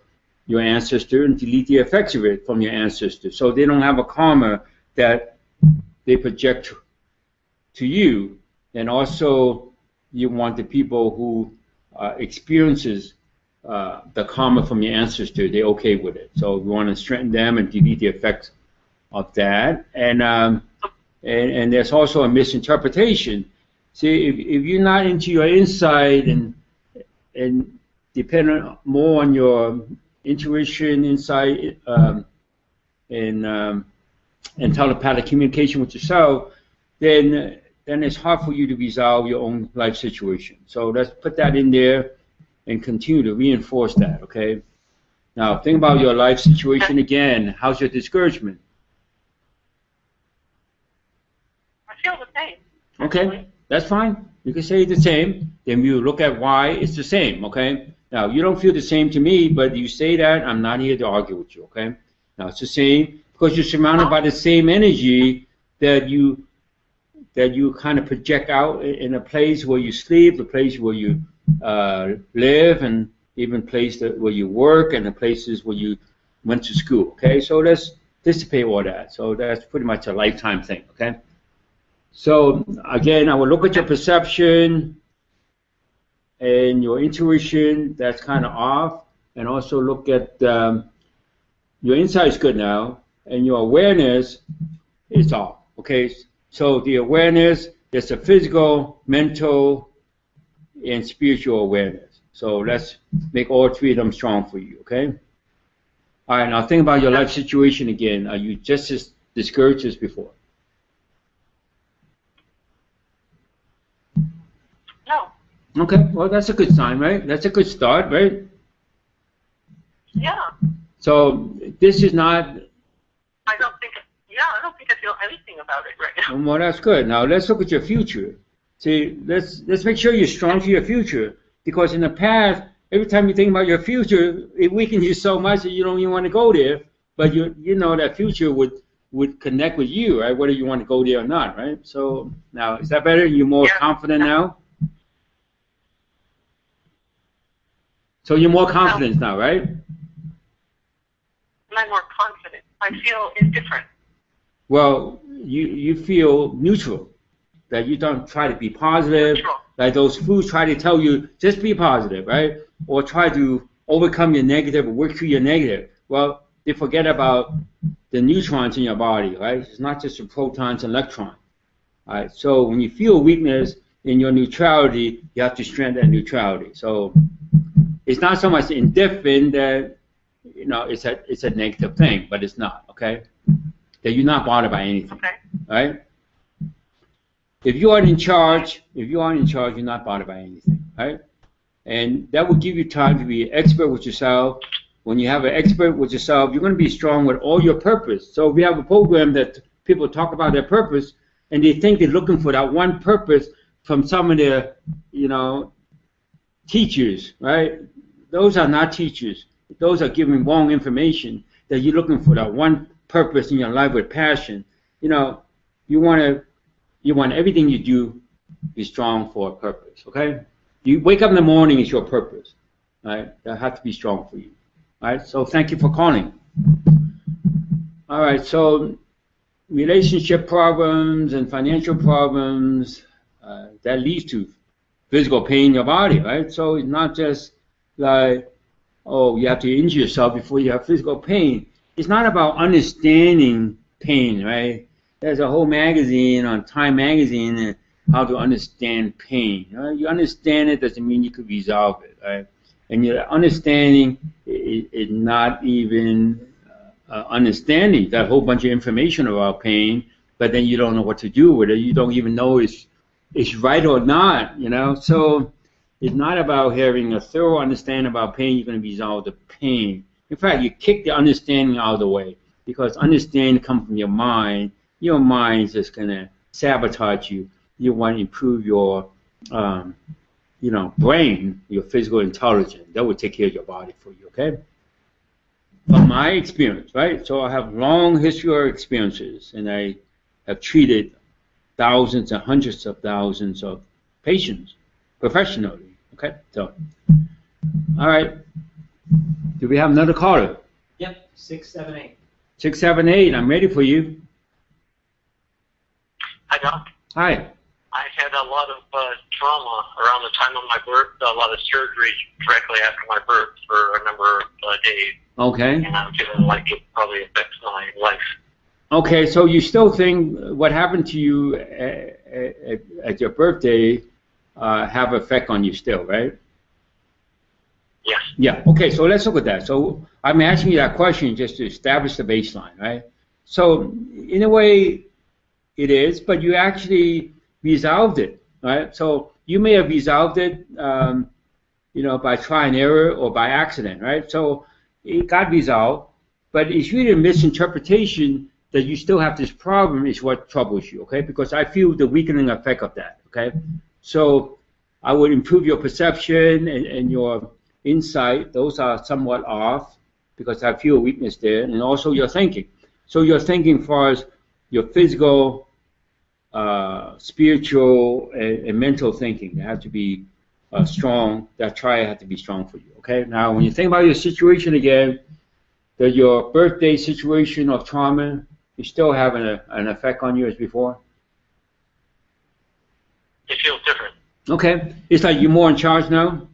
Speaker 2: your ancestor and delete the effects of it from your ancestor. So they don't have a karma that they project to you. And also you want the people who experiences the karma from your ancestor, they're okay with it. So we want to strengthen them and delete the effects of that. And there's also a misinterpretation. See, if you're not into your insight and depend more on your intuition, insight, and telepathic communication with yourself, then it's hard for you to resolve your own life situation. So let's put that in there and continue to reinforce that, okay? Now, think about your life situation again. How's your discouragement?
Speaker 4: I feel the same.
Speaker 2: Okay, that's fine. You can say the same. Then you look at why it's the same, okay? Now, you don't feel the same to me, but you say that, I'm not here to argue with you, okay? Now, it's the same because you're surrounded by the same energy that you kind of project out in a place where you sleep, the place where you live, and even place where you work, and the places where you went to school, okay? So let's dissipate all that. So that's pretty much a lifetime thing, okay? So again, I will look at your perception and your intuition, that's kind of off, and also look at your insight is good now, and your awareness is off, okay? So the awareness, there's a physical, mental, and spiritual awareness. So let's make all three of them strong for you, okay? All right, now think about your life situation again. Are you just as discouraged as before?
Speaker 4: No.
Speaker 2: Okay, well, that's a good sign, right? That's a good start, right?
Speaker 4: Yeah.
Speaker 2: So this is not...
Speaker 4: I don't think I feel anything about it right now.
Speaker 2: Well, that's good. Now let's look at your future. See, let's make sure you're strong for your future, because in the past, every time you think about your future, it weakens you so much that you don't even want to go there. But you know that future would connect with you, right? Whether you want to go there or not, right? So now, is that better? You're more confident now? So you're more confident now, right?
Speaker 4: I'm more confident. I feel indifferent.
Speaker 2: Well, you feel neutral, that you don't try to be positive,
Speaker 4: Neutral.
Speaker 2: like those foods try to tell you, just be positive, right? Or try to overcome your negative or work through your negative. Well, they forget about the neutrons in your body, right? It's not just the protons and electrons. All right? So when you feel weakness in your neutrality, you have to strengthen that neutrality. So it's not so much indifferent that, it's a negative thing, but it's not, okay? That you're not bothered by anything,
Speaker 4: Okay.
Speaker 2: right? If you are in charge, you're not bothered by anything, right? And that will give you time to be an expert with yourself. When you have an expert with yourself, you're going to be strong with all your purpose. So we have a program that people talk about their purpose, and they think they're looking for that one purpose, from some of the, teachers, right? Those are not teachers. Those are giving wrong information that you're looking for that one purpose in your life with passion. You want everything you do be strong for a purpose, okay? You wake up in the morning is your purpose, right? That has to be strong for you, right? So thank you for calling. All right, so relationship problems and financial problems, that leads to physical pain in your body, right? So it's not just like, oh, you have to injure yourself before you have physical pain. It's not about understanding pain, right? There's a whole magazine on Time Magazine how to understand pain. Right? You understand it doesn't mean you could resolve it, right? And your understanding is not even understanding that whole bunch of information about pain, but then you don't know what to do with it. You don't even know it's right or not, So it's not about having a thorough understanding about pain. You're going to resolve the pain. In fact, you kick the understanding out of the way because understanding comes from your mind. Your mind is just going to sabotage you. You want to improve your, brain, your physical intelligence. That will take care of your body for you, okay? From my experience, right? So I have long history of experiences, and I have treated thousands and hundreds of thousands of patients professionally, okay? So, all right. Do we have another caller?
Speaker 3: Yep, 678.
Speaker 2: 678, I'm ready for you.
Speaker 1: Hi, Doc.
Speaker 2: Hi.
Speaker 1: I had a lot of trauma around the time of my birth, a lot of surgery directly after my birth for a number of days.
Speaker 2: Okay.
Speaker 1: And I'm feeling like it probably affects my life.
Speaker 2: Okay, so you still think what happened to you at your birthday have effect on you still, right?
Speaker 1: Yes.
Speaker 2: Yeah, okay, so let's look at that. So I'm asking you that question just to establish the baseline, right? So in a way it is, but you actually resolved it, right? So you may have resolved it, by trial and error or by accident, right? So it got resolved, but it's really a misinterpretation that you still have this problem is what troubles you, okay? Because I feel the weakening effect of that, okay? So I would improve your perception and your insight. Those are somewhat off because I feel a weakness there, and also your thinking. So your thinking as far as your physical, spiritual, and mental thinking have to be strong. That triad has to be strong for you, okay? Now, when you think about your situation again, that your birthday situation of trauma is still having an effect on you as before?
Speaker 1: It feels different.
Speaker 2: Okay. It's like you're more in charge now?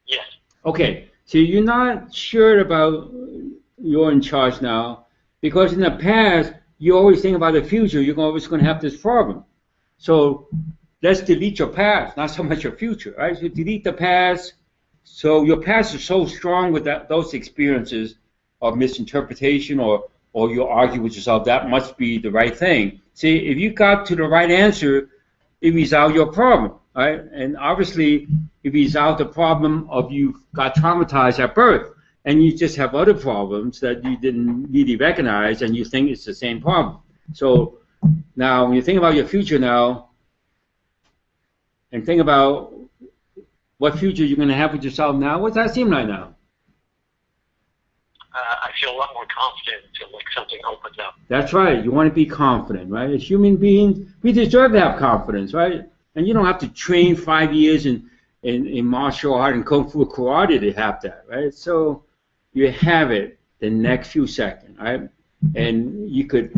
Speaker 1: Yes.
Speaker 2: Okay. So you're not sure about you're in charge now because in the past, you always think about the future. You're always going to have this problem. So let's delete your past, not so much your future, right? So delete the past. So your past is so strong with those experiences of misinterpretation or you argue with yourself, that must be the right thing. See, if you got to the right answer, it resolved your problem, right? And obviously, it resolved the problem of you got traumatized at birth, and you just have other problems that you didn't really recognize, and you think it's the same problem. So now, when you think about your future now, and think about what future you're going to have with yourself now, what's that seem like now?
Speaker 1: I feel a lot more confident until like something opens up.
Speaker 2: That's right. You want to be confident, right? As human beings, we deserve to have confidence, right? And you don't have to train 5 years in martial art and kung fu karate to have that, right? So you have it the next few seconds, right? And you could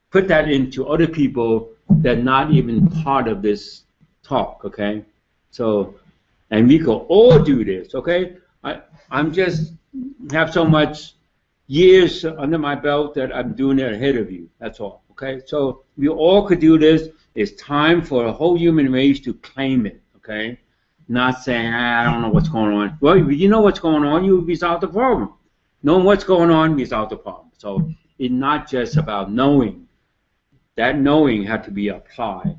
Speaker 2: put that into other people that are not even part of this talk, okay? So, and we could all do this, okay? I'm just have so much years under my belt that I'm doing it ahead of you. That's all, okay? So we all could do this. It's time for the whole human race to claim it, okay? Not saying, I don't know what's going on. Well, you know what's going on, you resolve the problem. Knowing what's going on, resolve the problem. So it's not just about knowing. That knowing has to be applied.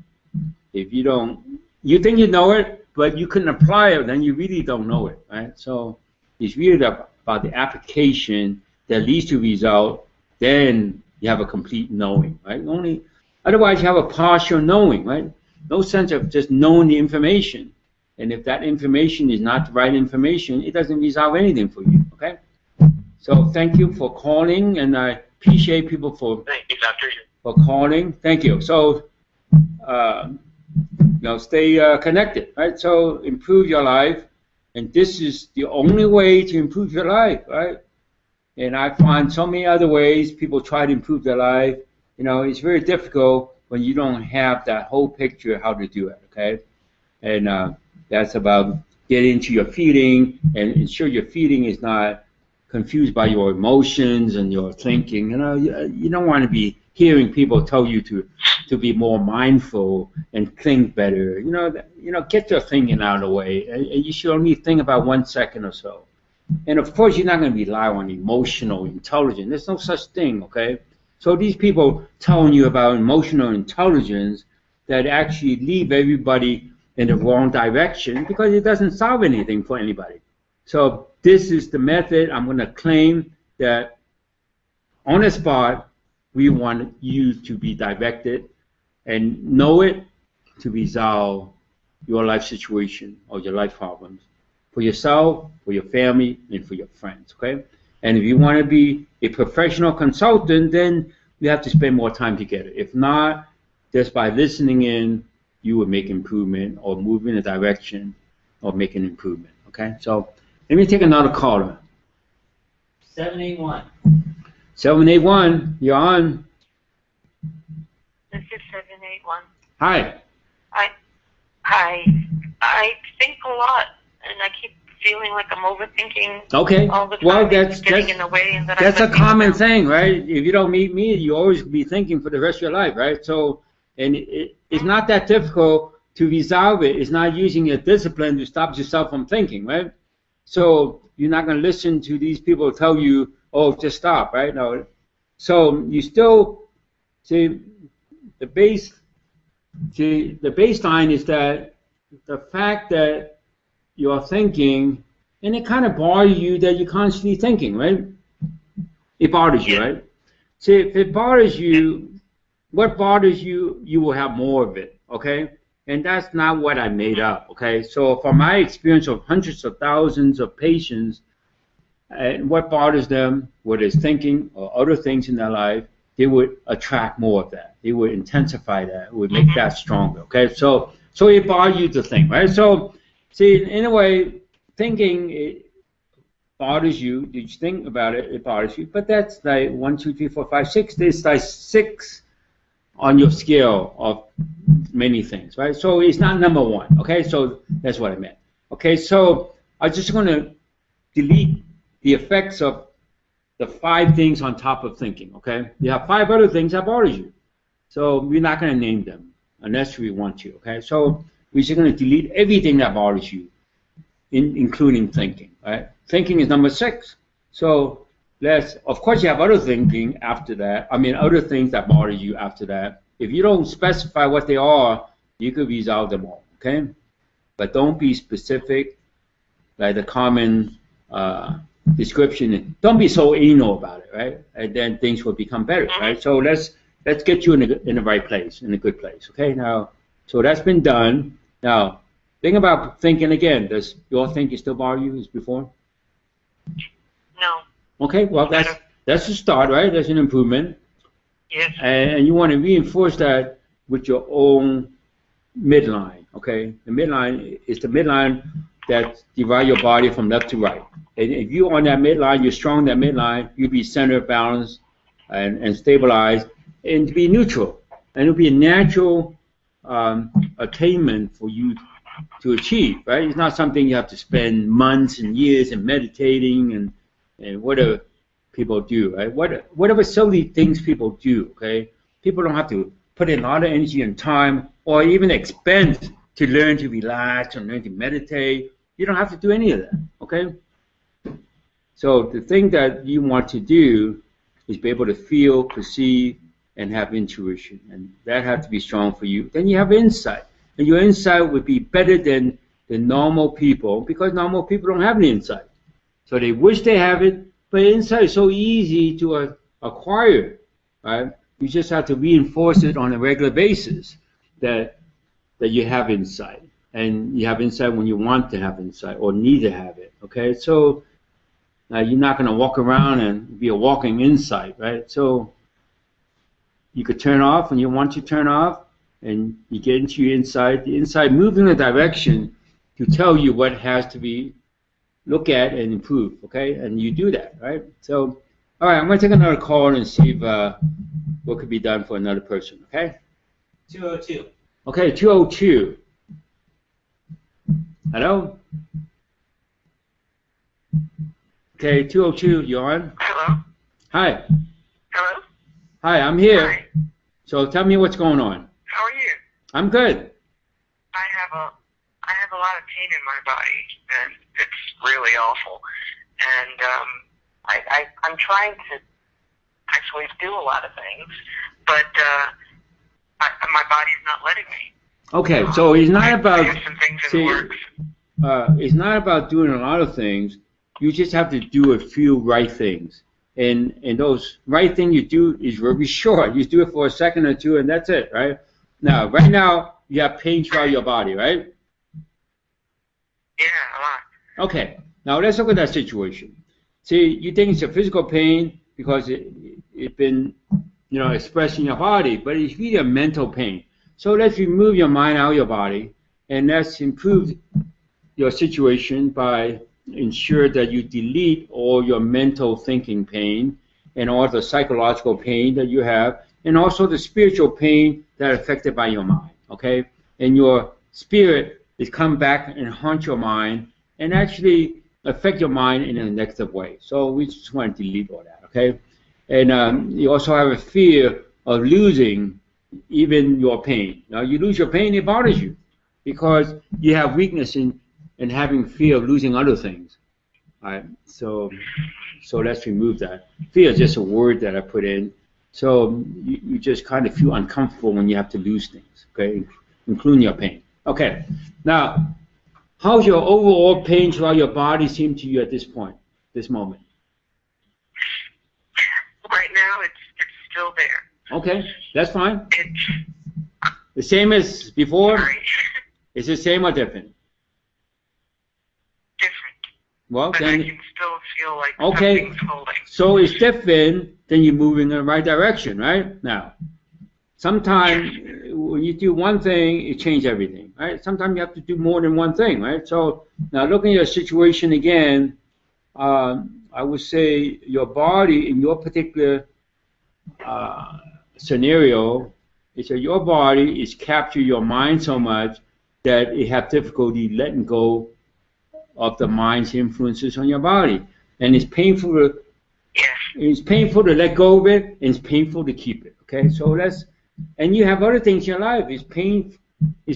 Speaker 2: If you don't, you think you know it, but you couldn't apply it, then you really don't know it, right? So it's really about the application that leads to result, then you have a complete knowing, right? Only Otherwise, you have a partial knowing, right? No sense of just knowing the information. And if that information is not the right information, it doesn't resolve anything for you, okay? So thank you for calling, and I appreciate people for calling. Thank you. So, stay connected, right? So improve your life, and this is the only way to improve your life, right? And I find so many other ways people try to improve their life. It's very difficult when you don't have that whole picture how to do it, okay? And that's about getting into your feeling and ensure your feeling is not confused by your emotions and your thinking. You don't want to be hearing people tell you to be more mindful and think better. Get your thinking out of the way. And you should only think about 1 second or so. And of course, you're not going to rely on emotional intelligence. There's no such thing, okay? So these people telling you about emotional intelligence that actually leave everybody in the wrong direction because it doesn't solve anything for anybody. So this is the method. I'm going to claim that on the spot, we want you to be directed and know it to resolve your life situation or your life problems for yourself, for your family, and for your friends, okay? And if you want to be a professional consultant, then you have to spend more time together. If not, just by listening in, you will make improvement or move in a direction or make an improvement, okay? So let me take another caller.
Speaker 3: 781.
Speaker 2: 781, you're on.
Speaker 4: This is 781.
Speaker 2: Hi.
Speaker 4: I think a lot, and I keep feeling like I'm overthinking
Speaker 2: Okay.
Speaker 4: all the time.
Speaker 2: Well,
Speaker 4: it's getting in the way, and
Speaker 2: that's a common thing, right? If you don't meet me, you always be thinking for the rest of your life, right? So, and it's not that difficult to resolve it. It's not using a discipline to stop yourself from thinking, right? So you're not going to listen to these people tell you, oh, just stop, right? No. So you still see the baseline is that the fact that you're thinking, and it kind of bothers you that you're constantly thinking, right? It bothers you, right? See, if it bothers you, what bothers you, you will have more of it, okay? And that's not what I made up, okay? So from my experience of hundreds of thousands of patients, and what bothers them, whether it's thinking or other things in their life, they would attract more of that. They would intensify that. It would make that stronger, okay? So it bothers you to think, right? So, see, in a way, thinking it bothers you. You think about it, it bothers you. But that's like 1, 2, 3, 4, 5, 6. There's like 6 on your scale of many things, right? So it's not number 1, okay? So that's what I meant. Okay, so I'm just going to delete the effects of the 5 things on top of thinking, okay? You have 5 other things that bother you. So we're not going to name them unless we want to, okay? So we're just going to delete everything that bothers you, including thinking, right? Thinking is number 6. So of course you have other thinking after that. I mean, other things that bother you after that. If you don't specify what they are, you could resolve them all, okay? But don't be specific, like the common description. Don't be so anal about it, right? And then things will become better, right? So let's get you in the right place, in a good place, okay? Now, so that's been done. Now, think about thinking again. Does your thinking still bother you as before?
Speaker 4: No.
Speaker 2: Okay, well, that's a start, right? That's an improvement.
Speaker 4: Yes.
Speaker 2: And you want to reinforce that with your own midline, okay? The midline is the midline that divides your body from left to right. And if you're on that midline, you're strong in that midline, you'll be centered, balanced, and stabilized, and to be neutral. And it'll be a natural attainment for you to achieve, right? It's not something you have to spend months and years in meditating and whatever people do, right? Whatever silly things people do, okay? People don't have to put in a lot of energy and time or even expense to learn to relax or learn to meditate. You don't have to do any of that, okay? So the thing that you want to do is be able to feel, perceive, and have intuition. And that has to be strong for you. Then you have insight. And your insight would be better than the normal people because normal people don't have any insight. So they wish they have it, but insight is so easy to acquire, right? You just have to reinforce it on a regular basis that you have insight, and you have insight when you want to have insight or need to have it. Okay, so you're not going to walk around and be a walking insight, right? So you could turn off when you want to turn off, and you get into your insight. The insight moves in a direction to tell you what has to be looked at and improved. Okay, and you do that, right? So, all right, I'm going to take another call and see if what could be done for another person. Okay.
Speaker 3: 202.
Speaker 2: Okay, 202. Hello? Okay, 202, you on?
Speaker 4: Hello?
Speaker 2: Hi.
Speaker 4: Hello?
Speaker 2: Hi, I'm here.
Speaker 4: Hi.
Speaker 2: So tell me what's going on.
Speaker 4: How are you?
Speaker 2: I'm good.
Speaker 4: I have a lot of pain in my body, and it's really awful. And I'm trying to actually do a lot of things, but my body's not letting me.
Speaker 2: Okay, so it's not
Speaker 4: I
Speaker 2: about
Speaker 4: have some things in the works.
Speaker 2: it's not about doing a lot of things. You just have to do a few right things. And those right things you do is very short. You do it for a second or two, and that's it, right? Now, right now, you have pain throughout your body, right?
Speaker 4: Yeah, a lot.
Speaker 2: Okay, now let's look at that situation. See, you think it's a physical pain because it's been, expressed in your body, but it's really a mental pain. So let's remove your mind out of your body, and let's improve your situation by ensure that you delete all your mental thinking pain and all the psychological pain that you have, and also the spiritual pain that are affected by your mind, okay? And your spirit is come back and haunt your mind and actually affect your mind in a negative way. So we just want to delete all that, okay? And you also have a fear of losing even your pain. Now, you lose your pain, it bothers you because you have weakness in having fear of losing other things. All right, so let's remove that. Fear is just a word that I put in. So you just kind of feel uncomfortable when you have to lose things, okay, including your pain. Okay, now, how's your overall pain throughout your body seem to you at this point, this moment?
Speaker 4: Right now, it's still there.
Speaker 2: Okay, that's fine.
Speaker 4: It's
Speaker 2: The same as before?
Speaker 4: sorry.
Speaker 2: Is it same or different?
Speaker 4: Different.
Speaker 2: Well,
Speaker 4: But I
Speaker 2: then,
Speaker 4: can still feel like
Speaker 2: okay,
Speaker 4: something's holding.
Speaker 2: so it's different, then you're moving in the right direction, right? Now, sometimes when you do one thing, it changes everything, right? Sometimes you have to do more than one thing, right? So now looking at your situation again, I would say your body in your particular scenario is that your body is capturing your mind so much that it have difficulty letting go of the mind's influences on your body, and it's painful to let go of it, and it's painful to keep it. Okay, so and you have other things in your life. It's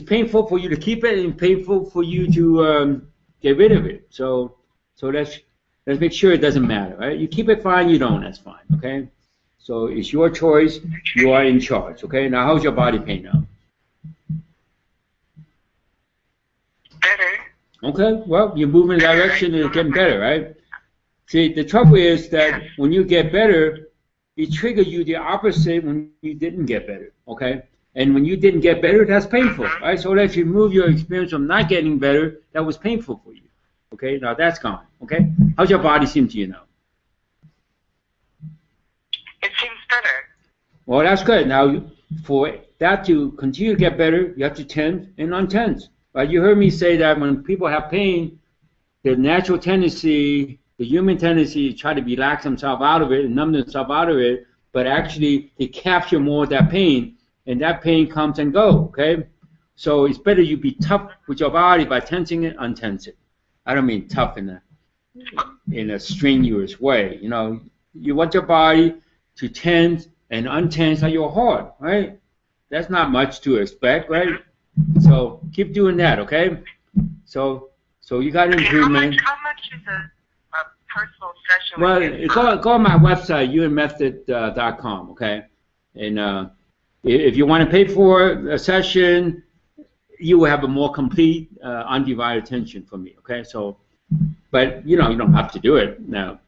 Speaker 2: painful for you to keep it, and painful for you to get rid of it. So let's make sure it doesn't matter, right? You keep it fine, you don't, that's fine. Okay, so it's your choice. You are in charge. Okay, now how's your body pain now?
Speaker 4: Better.
Speaker 2: Okay, well, you're moving in the direction and it's getting better, right? See, the trouble is that when you get better, it triggers you the opposite when you didn't get better, okay? And when you didn't get better, that's painful, right? So let's remove your experience of not getting better. That was painful for you, okay? Now that's gone, okay? How's your body seem to you now?
Speaker 4: It seems better.
Speaker 2: Well, that's good. Now, for that to continue to get better, you have to tense and untense. Right? You heard me say that when people have pain, the natural tendency, the human tendency, is try to relax themselves out of it and numb themselves out of it, but actually they capture more of that pain, and that pain comes and goes, okay? So it's better you be tough with your body by tensing it, untense it. I don't mean tough in a strenuous way. You want your body to tense and untense like your heart, right? That's not much to expect, right? So keep doing that, okay? So you got improvement.
Speaker 4: How much is a personal session?
Speaker 2: Well, go on my website, uandmethod.com, okay? And if you want to pay for a session, you will have a more complete, undivided attention from me, okay? So, but you don't have to do it now.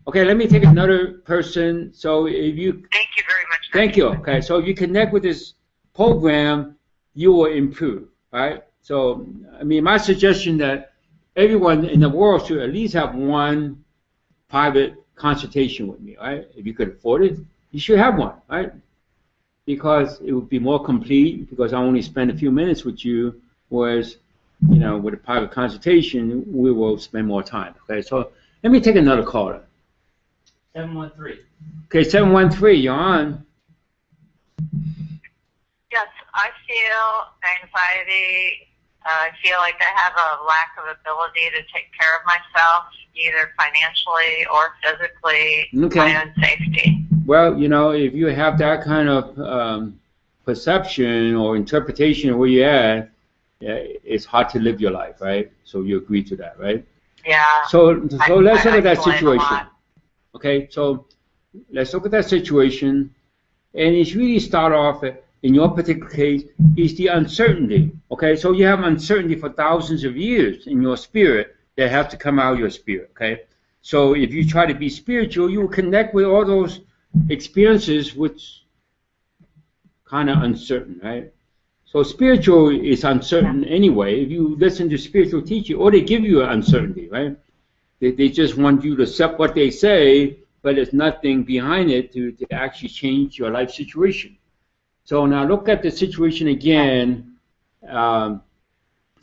Speaker 2: Okay, let me take another person. So if you
Speaker 4: Thank you very much.
Speaker 2: thank you. Okay, so if you connect with this program, you will improve. Right. So I mean, my suggestion that everyone in the world should at least have one private consultation with me. Right. If you could afford it, you should have one. Right. Because it would be more complete. Because I only spend a few minutes with you, whereas with a private consultation, we will spend more time. Okay. So let me take another caller.
Speaker 3: 713.
Speaker 2: Okay, 713, you're on.
Speaker 4: Yes, I feel anxiety. I feel like I have a lack of ability to take care of myself, either financially or physically, my own safety.
Speaker 2: Well, if you have that kind of perception or interpretation of where you're at, it's hard to live your life, right? So you agree to that, right?
Speaker 4: Yeah.
Speaker 2: So let's look at that situation.
Speaker 4: A
Speaker 2: Okay, so let's look at that situation, and it's really start off in your particular case is the uncertainty. Okay, so you have uncertainty for thousands of years in your spirit that have to come out of your spirit. Okay, so if you try to be spiritual, you will connect with all those experiences which kind of uncertain, right? So spiritual is uncertain anyway. If you listen to spiritual teaching, or they give you uncertainty, right? They just want you to accept what they say, but there's nothing behind it to actually change your life situation. So now look at the situation again. The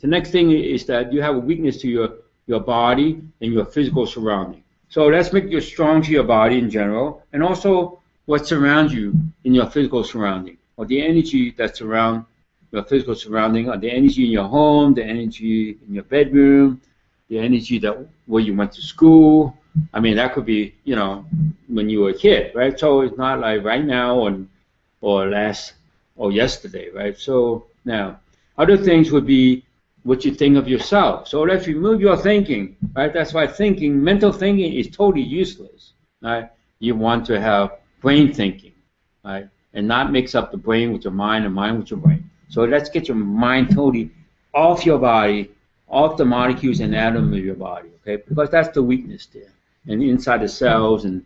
Speaker 2: next thing is that you have a weakness to your body and your physical surrounding. So let's make you strong to your body in general, and also what surrounds you in your physical surrounding, or the energy that surrounds your physical surrounding, or the energy in your home, the energy in your bedroom, the energy that where you went to school. I mean, that could be, when you were a kid, right? So it's not like right now or yesterday, right? So now, other things would be what you think of yourself. So let's remove your thinking, right? That's why mental thinking is totally useless, right? You want to have brain thinking, right? And not mix up the brain with your mind and mind with your brain. So let's get your mind totally off your body, off the molecules and atoms of your body, okay? Because that's the weakness there, and inside the cells and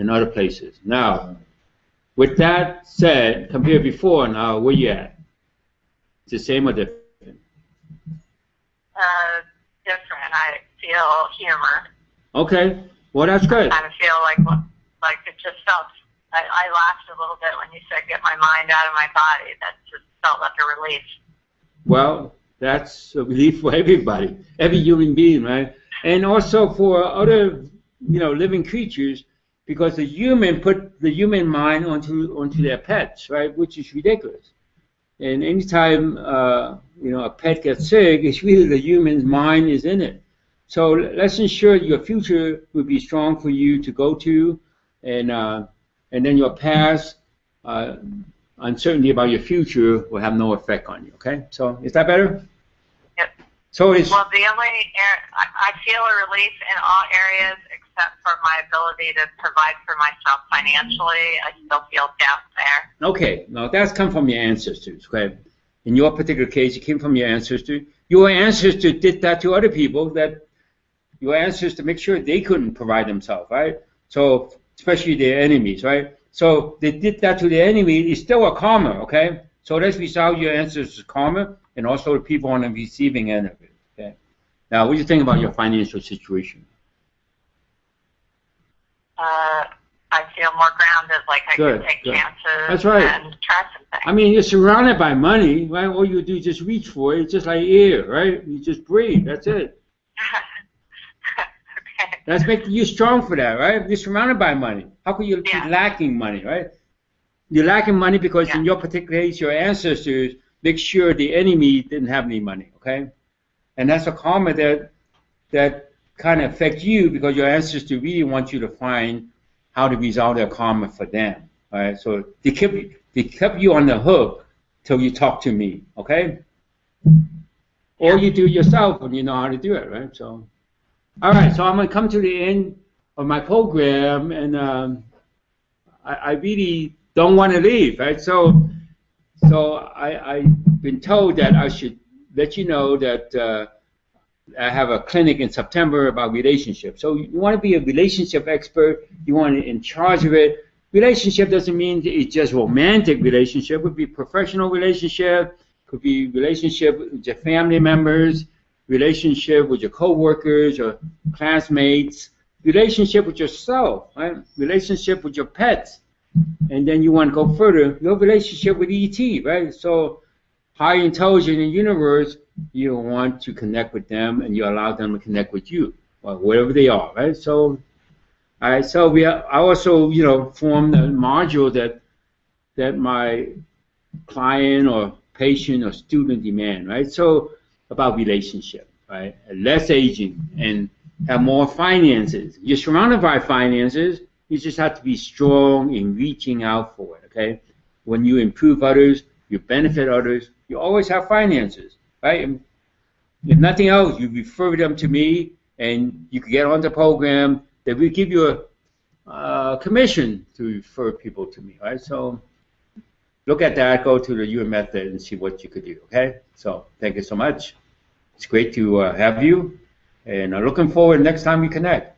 Speaker 2: other places. Now, with that said, compared before, now where you at? It's the same or different?
Speaker 4: Different. I feel humor.
Speaker 2: Okay, well that's good.
Speaker 4: I kind of feel like it just felt. I laughed a little bit when you said get my mind out of my body. That just felt like a relief.
Speaker 2: Well, that's a relief for everybody, every human being, right? And also for other, living creatures, because the human put the human mind onto their pets, right? Which is ridiculous. And anytime, a pet gets sick, it's really the human's mind is in it. So let's ensure your future will be strong for you to go to, and then your past uncertainty about your future will have no effect on you. Okay, so is that better?
Speaker 4: Yep.
Speaker 2: So it's
Speaker 4: well, the only I feel a relief in all areas except for my ability to provide for myself financially. I still feel doubt there.
Speaker 2: Okay, now that's come from your ancestors. Okay, in your particular case, it came from your ancestors. Your ancestors did that to other people. That your ancestors make sure they couldn't provide themselves, right? So especially their enemies, right? So they did that to the enemy. It's still a karma, okay? So let's resolve your ancestors' karma and also the people on the receiving end of it, okay? Now, what do you think about your financial situation?
Speaker 4: I feel more grounded, like I can take chances.
Speaker 2: That's right.
Speaker 4: And try some things.
Speaker 2: I mean, you're surrounded by money, right? All you do is just reach for it. It's just like air, right? You just breathe. That's it.
Speaker 4: Okay.
Speaker 2: That's making you strong for that, right? You're surrounded by money. How could you be lacking money, right? You're lacking money because in your particular case, your ancestors make sure the enemy didn't have any money, okay? And that's a karma that kind of affects you because your ancestors really want you to find how to resolve their karma for them, all right? So they kept you on the hook till you talk to me, okay? Or you do it yourself when you know how to do it, right? So, all right, so I'm going to come to the end of my program, and I really don't want to leave, right? So I've been told that I should let you know that I have a clinic in September about relationships. So you want to be a relationship expert. You want to be in charge of it. Relationship doesn't mean it's just romantic relationship. It could be professional relationship. Could be relationship with your family members. Relationship with your coworkers or classmates. Relationship with yourself. Right? Relationship with your pets. And then you want to go further. Your relationship with ET. Right? So high intelligence in the universe, you want to connect with them, and you allow them to connect with you, or wherever they are, right? So, I also, formed a module that my client or patient or student demand, right? So about relationship, right? Less aging and have more finances. You're surrounded by finances. You just have to be strong in reaching out for it, okay? When you improve others, you benefit others, you always have finances, right? And if nothing else, you refer them to me, and you can get on the program that we give you a commission to refer people to me, right? So look at that, go to the UN method and see what you could do, okay? So thank you so much. It's great to have you, and I'm looking forward next time we connect.